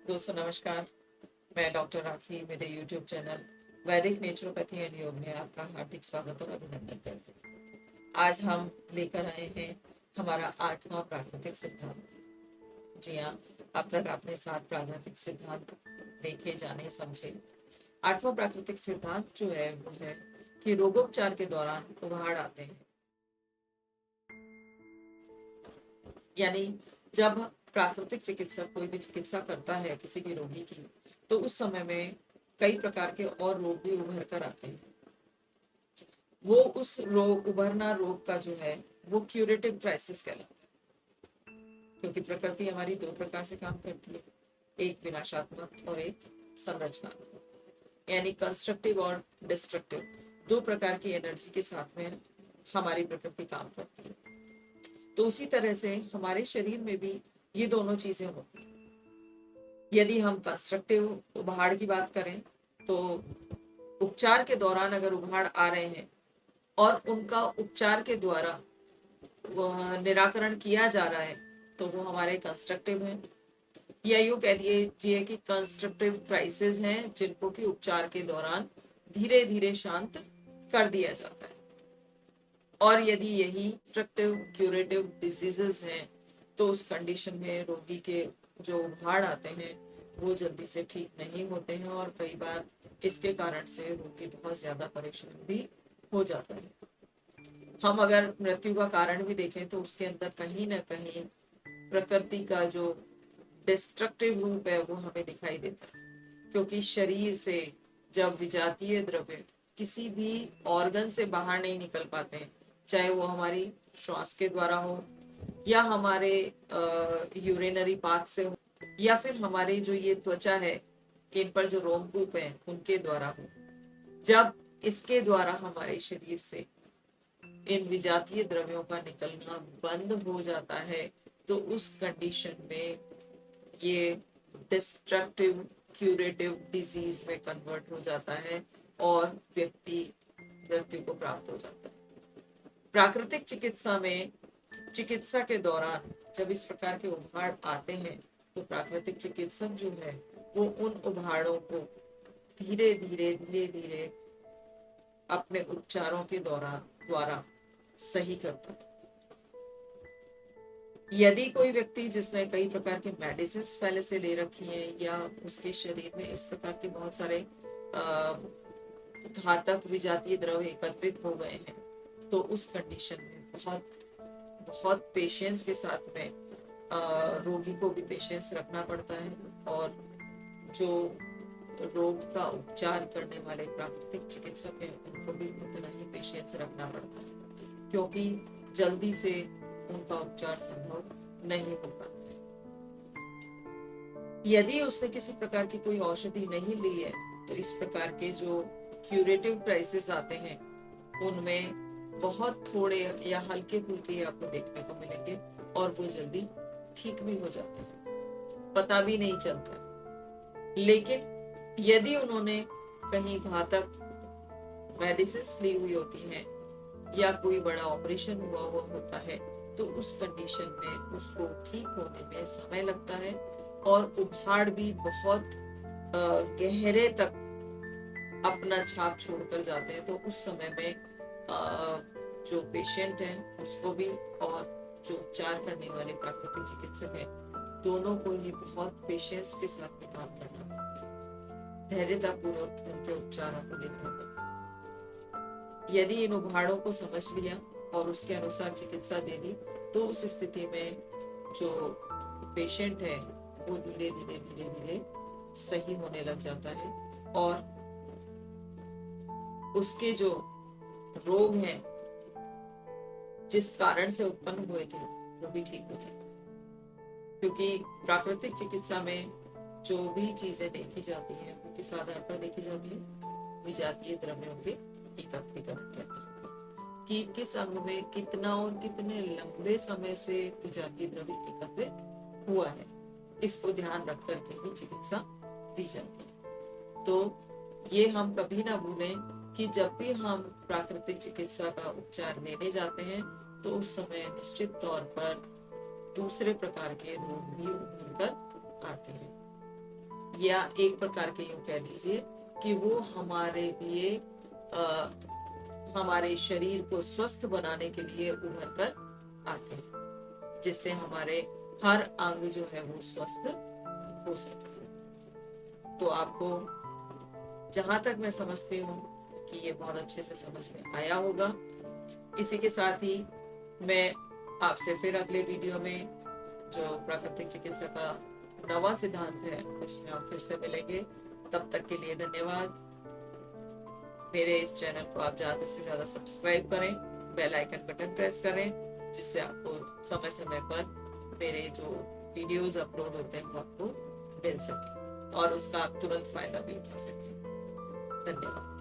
दोस्तों नमस्कार। मैं डॉक्टर राखी मेरे यूट्यूब चैनल वैदिक नेचुरोपैथी एंड योग में आपका हार्दिक स्वागत और अभिनंदन करती हूँ। आज हम लेकर आए हैं हमारा 8वां प्राकृतिक सिद्धांत। जी हाँ, अब तक आपने 7 प्राकृतिक सिद्धांत देखे, जाने, समझे। 8वां प्राकृतिक सिद्धांत जो है वो है कि रोगोपचार के दौरान उभाड़ आते हैं। यानी जब प्राकृतिक चिकित्सक कोई भी चिकित्सा करता है किसी भी रोगी की, तो उस समय में कई प्रकार के और रोग भी उभर कर आते हैं। वो उस उभरना रोग का जो है वो क्यूरेटिव क्राइसिस कहलाता है, क्योंकि प्रकृति हमारी 2 प्रकार से काम करती है, एक विनाशात्मक और एक संरचनात्मक। यानी कंस्ट्रक्टिव और डिस्ट्रक्टिव 2 प्रकार की एनर्जी के साथ में हमारी प्रकृति काम करती है। तो उसी तरह से हमारे शरीर में भी ये दोनों चीजें होती हैं। यदि हम कंस्ट्रक्टिव उभाड़ की बात करें तो उपचार के दौरान अगर उभाड़ आ रहे हैं और उनका उपचार के द्वारा निराकरण किया जा रहा है तो वो हमारे कंस्ट्रक्टिव हैं, या यूं कह दीजिए कि कंस्ट्रक्टिव क्राइसिस हैं जिनको कि उपचार के दौरान धीरे धीरे शांत कर दिया जाता है। और यदि यही कंस्ट्रक्टिव क्यूरेटिव डिजीजेस हैं तो उस कंडीशन में रोगी के जो उभाड़ आते हैं वो जल्दी से ठीक नहीं होते हैं और कई बार इसके कारण से रोगी बहुत ज्यादा परेशान भी हो जाता है। हम अगर मृत्यु का कारण भी देखें तो उसके अंदर कहीं ना कहीं प्रकृति का जो डिस्ट्रक्टिव रूप है वो हमें दिखाई देता है, क्योंकि शरीर से जब विजातीय द्रव्य किसी भी ऑर्गन से बाहर नहीं निकल पाते हैं, चाहे वो हमारी श्वास के द्वारा हो या हमारे यूरिनरी पाथ से हो या फिर हमारे जो ये त्वचा है इन पर जो रोमकूप है उनके द्वारा हो, जब इसके द्वारा हमारे शरीर से इन विजातीय द्रव्यों का निकलना बंद हो जाता है तो उस कंडीशन में ये डिस्ट्रक्टिव क्यूरेटिव डिजीज में कन्वर्ट हो जाता है और व्यक्ति मृत्यु को प्राप्त हो जाता है। प्राकृतिक चिकित्सा में चिकित्सा के दौरान जब इस प्रकार के उभाड़ आते हैं तो प्राकृतिक चिकित्सक जो है वो उन उभाड़ों को धीरे धीरे धीरे धीरे अपने उपचारों के द्वारा सही करता है। यदि कोई व्यक्ति जिसने कई प्रकार के मेडिसिन पहले से ले रखी हैं या उसके शरीर में इस प्रकार के बहुत सारे घातक विजातीय द्रव्य एकत्रित हो गए हैं तो उस कंडीशन में बहुत बहुत पेशेंस के साथ में रोगी को भी पेशेंस रखना पड़ता है और जो रोग का उपचार करने वाले प्राकृतिक चिकित्सक हैं उनको भी उतना ही पेशेंस रखना पड़ता है, क्योंकि जल्दी से उनका उपचार संभव नहीं हो पाता है। यदि उसने किसी प्रकार की कोई औषधि नहीं ली है तो इस प्रकार के जो क्यूरेटिव क्राइसिस आते हैं उनमें बहुत थोड़े या हल्के फुल्के आपको देखने को मिलेंगे और वो जल्दी ठीक भी हो जाते हैं, पता भी नहीं चलता। लेकिन यदि उन्होंने कहीं घातक मेडिसिन ली हुई होती हैं या कोई बड़ा ऑपरेशन हुआ होता है तो उस कंडीशन में उसको ठीक होने में समय लगता है और उभाड़ भी बहुत गहरे तक अपना छाप छोड़कर जाते हैं। तो उस समय में जो पेशेंट है उसको भी और जो उपचार करने वाले प्राकृतिक चिकित्सक हैं दोनों को ये बहुत पेशेंस के साथ में काम करना पड़ता है, धैर्यतापूर्वक उनके उपचारों को देखना पड़ता है। यदि इन उभाड़ों को समझ लिया और उसके अनुसार चिकित्सा दे दी तो उस स्थिति में जो पेशेंट है वो धीरे धीरे धीरे धीरे सही होने लग जाता है और उसके जो रोग हैं जिस कारण से उत्पन्न हुए थे वो भी ठीक हो जाए। क्योंकि प्राकृतिक चिकित्सा में जो भी चीजें देखी जाती हैं वो किस आधार पर देखी जाती है, विजातीय द्रव्यों के एकत्रीकरण के आधार पर कि किस अंग में कितना और कितने लंबे समय से विजातीय द्रव्य एकत्रित हुआ है, इसको ध्यान रख करके ही चिकित्सा दी जाती है। तो ये हम कभी ना भूलें कि जब भी हम प्राकृतिक चिकित्सा का उपचार लेने जाते हैं तो उस समय निश्चित तौर पर दूसरे प्रकार के रोग भी उभर कर आते हैं। या एक प्रकार के यूं कह लीजिए कि वो हमारे लिए हमारे शरीर को स्वस्थ बनाने के लिए उभर कर आते हैं, जिससे हमारे हर अंग जो है वो स्वस्थ हो सके। तो आपको जहां तक मैं समझती हूँ कि ये बहुत अच्छे से समझ में आया होगा। इसी के साथ ही मैं आपसे फिर अगले वीडियो में जो प्राकृतिक चिकित्सा का नवा सिद्धांत है उसमें आप फिर से मिलेंगे। तब तक के लिए धन्यवाद। मेरे इस चैनल को आप ज्यादा से ज्यादा सब्सक्राइब करें, बेल आइकन बटन प्रेस करें, जिससे आपको समय समय पर मेरे जो वीडियोस अपलोड होते हैं वो आपको मिल सके और उसका आप तुरंत फायदा भी उठा सकें। धन्यवाद।